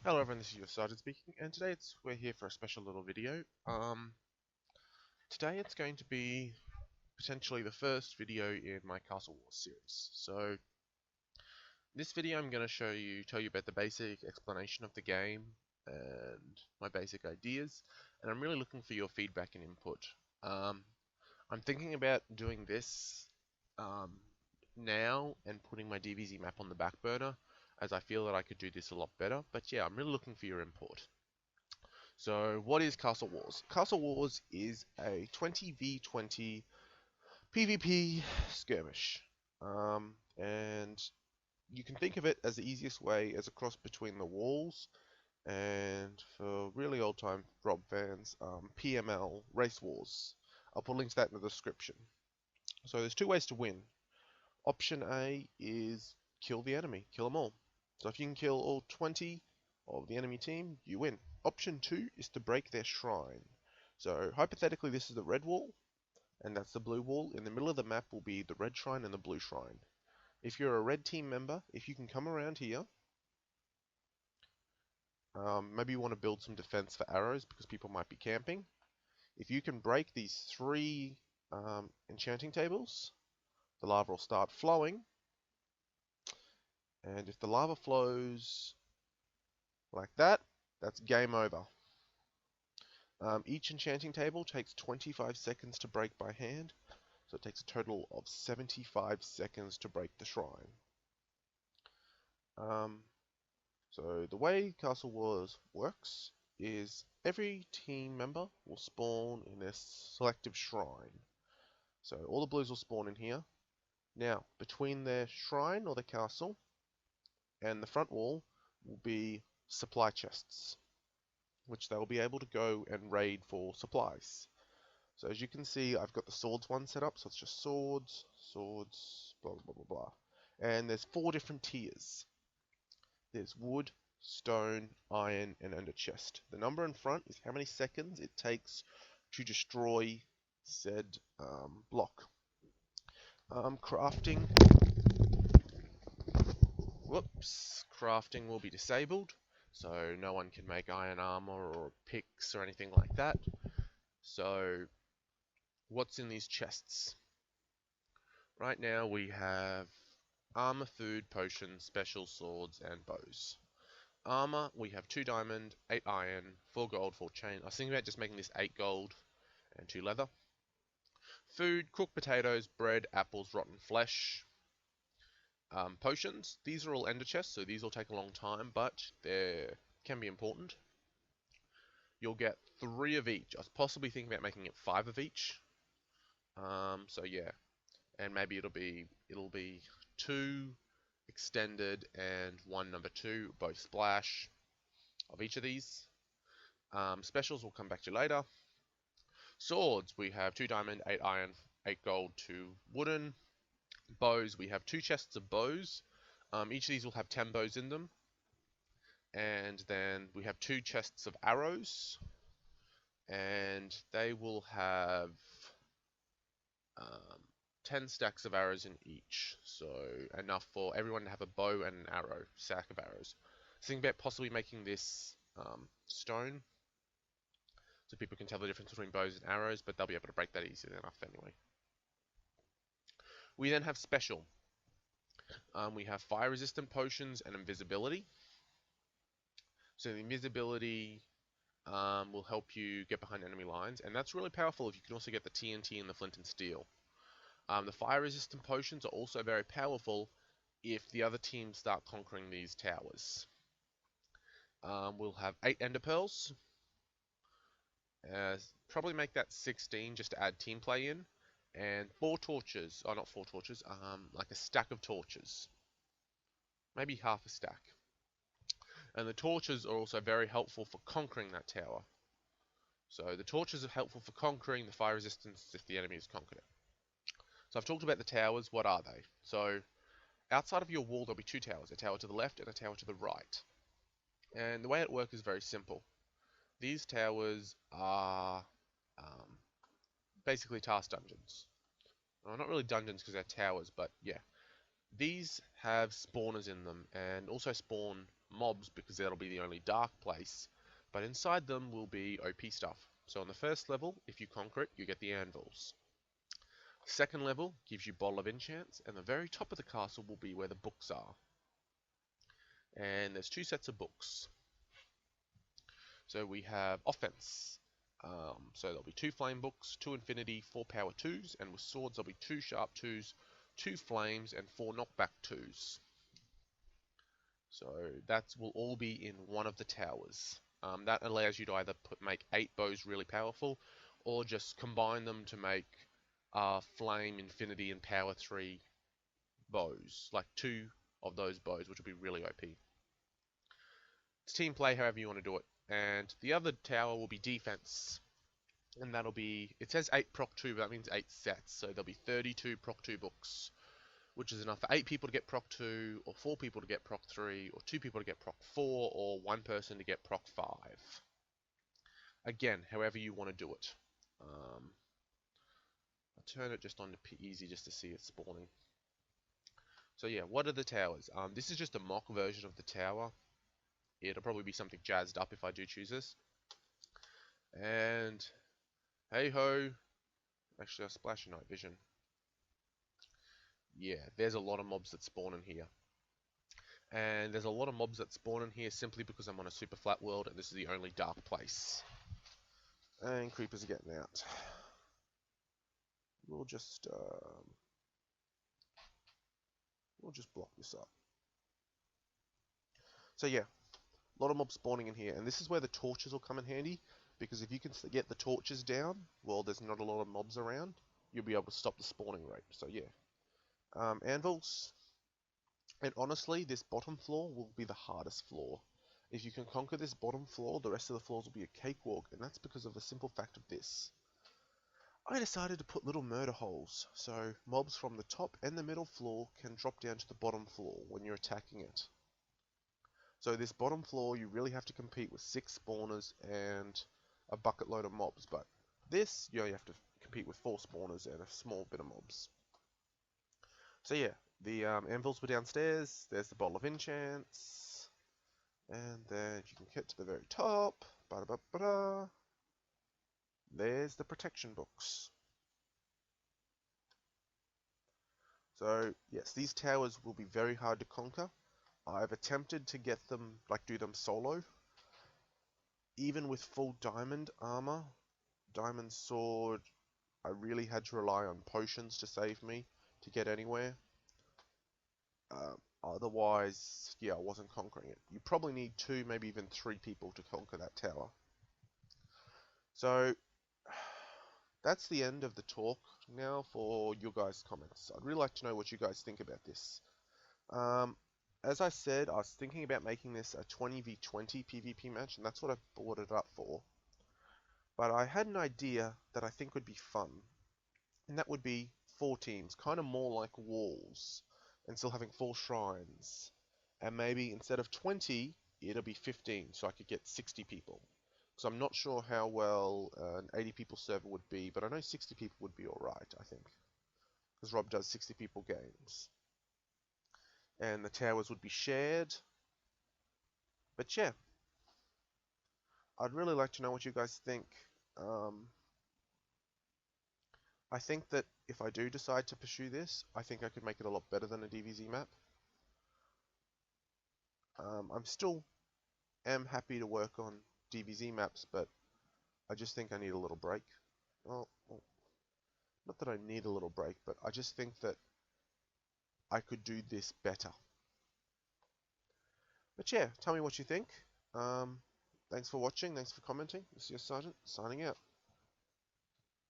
Hello everyone, this is your Sergeant speaking, and today we're here for a special little video. Today it's going to be potentially the first video in my Castle Wars series. So, this video I'm going to tell you about the basic explanation of the game and my basic ideas, and I'm really looking for your feedback and input. Um, I'm thinking about doing this um, now and putting my DBZ map on the back burner, as I feel that I could do this a lot better. But yeah, I'm really looking for your input. So, what is Castle Wars? Castle Wars is a 20v20 PvP skirmish. And you can think of it as the easiest way as a cross between the walls and, for really old time Rob fans, PML Race Wars. I'll put links to that in the description. So, there's two ways to win. Option A is kill the enemy, kill them all. So, if you can kill all 20 of the enemy team, you win. Option 2 is to break their shrine. So hypothetically this is the red wall, and that's the blue wall. In the middle of the map will be the red shrine and the blue shrine. If you're a red team member, if you can come around here, maybe you want to build some defense for arrows because people might be camping. If you can break these three enchanting tables, the lava will start flowing, and if the lava flows like that, that's game over. Each enchanting table takes 25 seconds to break by hand, so it takes a total of 75 seconds to break the shrine. Um, so the way Castle Wars works is every team member will spawn in their selective shrine. So all the blues will spawn in here. Now, between their shrine or the castle and the front wall will be supply chests, which they will be able to go and raid for supplies. So as you can see, I've got the swords one set up, so it's just swords, swords, blah, blah, blah, blah. And there's 4 different tiers. There's wood, stone, iron, and ender chest. The number in front is how many seconds it takes to destroy said block. Crafting, crafting will be disabled, so no one can make iron armor or picks or anything like that. So what's in these chests? Right now we have armor, food, potions, special swords, and bows. Armor, we have 2 diamond, 8 iron, 4 gold, 4 chain. I was thinking about just making this 8 gold and 2 leather. Food, cooked potatoes, bread, apples, rotten flesh. Potions, these are all ender chests, so these will take a long time, but they can be important. You'll get 3 of each. I was possibly thinking about making it 5 of each. So yeah, and maybe it'll be 2 extended and 1 number 2, both splash of each of these. Specials will come back to later. Swords, we have 2 diamond, 8 iron, 8 gold, 2 wooden. Bows, we have 2 chests of bows. Each of these will have 10 bows in them. And then we have 2 chests of arrows. And they will have um, 10 stacks of arrows in each. So enough for everyone to have a bow and an arrow, stack of arrows. Thinking about possibly making this stone, so people can tell the difference between bows and arrows, but they'll be able to break that easily enough anyway. We then have special. We have fire resistant potions and invisibility. So the invisibility will help you get behind enemy lines, and that's really powerful if you can also get the TNT and the flint and steel. The fire resistant potions are also very powerful if the other teams start conquering these towers. We'll have 8 ender pearls. Probably make that 16 just to add team play in. And 4 torches, oh not 4 torches, like a stack of torches. Maybe half a stack. And the torches are also very helpful for conquering that tower. So the torches are helpful for conquering the fire resistance if the enemy has conquered it. So I've talked about the towers, what are they? So outside of your wall there'll be 2 towers, a tower to the left and a tower to the right. And the way it works is very simple. These towers are basically task dungeons. Well, not really dungeons because they're towers, but yeah. These have spawners in them and also spawn mobs because that'll be the only dark place, but inside them will be OP stuff. So on the first level, if you conquer it, you get the anvils. Second level gives you Bottle of Enchants, and the very top of the castle will be where the books are. And there's 2 sets of books. So we have offense. So there'll be 2 flame books, 2 infinity, 4 power 2s, and with swords there'll be 2 sharp 2s, 2 flames, and 4 knockback 2s. So that will all be in one of the towers. That allows you to either make 8 bows really powerful, or just combine them to make flame, infinity, and power 3 bows, like 2 of those bows, which will be really OP. It's team play however you want to do it. And the other tower will be defense. And that'll be, it says 8 proc 2, but that means 8 sets. So there'll be 32 proc 2 books, which is enough for 8 people to get proc 2, or 4 people to get proc 3, or 2 people to get proc 4, or 1 person to get proc 5. Again, however you want to do it. I'll turn it just on to easy just to see it spawning. So yeah, what are the towers? This is just a mock version of the tower. It'll probably be something jazzed up if I do choose this. And hey ho, actually I'll splash a night vision. Yeah, there's a lot of mobs that spawn in here. And there's a lot of mobs that spawn in here simply because I'm on a super flat world and this is the only dark place. And creepers are getting out. We'll just block this up. So yeah, a lot of mobs spawning in here, and this is where the torches will come in handy, because if you can get the torches down while there's not a lot of mobs around, you'll be able to stop the spawning rate. So yeah, anvils, and honestly, this bottom floor will be the hardest floor. If you can conquer this bottom floor, the rest of the floors will be a cakewalk, and that's because of the simple fact of this. I decided to put little murder holes, so mobs from the top and the middle floor can drop down to the bottom floor when you're attacking it. So this bottom floor, you really have to compete with 6 spawners and a bucket load of mobs, but this, you have to compete with 4 spawners and a small bit of mobs. So yeah, the anvils were downstairs, there's the Bottle of Enchants, and then if you can get to the very top, there's the protection books. So yes, these towers will be very hard to conquer. I've attempted to get them, do them solo. Even with full diamond armor, diamond sword, I really had to rely on potions to save me to get anywhere. Otherwise, yeah, I wasn't conquering it. You probably need 2, maybe even 3 people to conquer that tower. So, that's the end of the talk. Now for your guys' comments. I'd really like to know what you guys think about this. As I said, I was thinking about making this a 20v20 PvP match, and that's what I brought it up for. But I had an idea that I think would be fun, and that would be 4 teams, kind of more like walls, and still having 4 shrines. And maybe instead of 20, it'll be 15, so I could get 60 people. So I'm not sure how well an 80 people server would be, but I know 60 people would be alright, I think. Because Rob does 60 people games. And the towers would be shared. But yeah, I'd really like to know what you guys think. I think that if I do decide to pursue this, I think I could make it a lot better than a DBZ map. I'm still happy to work on DBZ maps, but I just think I need a little break. Well, not that I need a little break, but I just think that I could do this better. But yeah, tell me what you think. Thanks for watching, thanks for commenting. This is your Sergeant, signing out.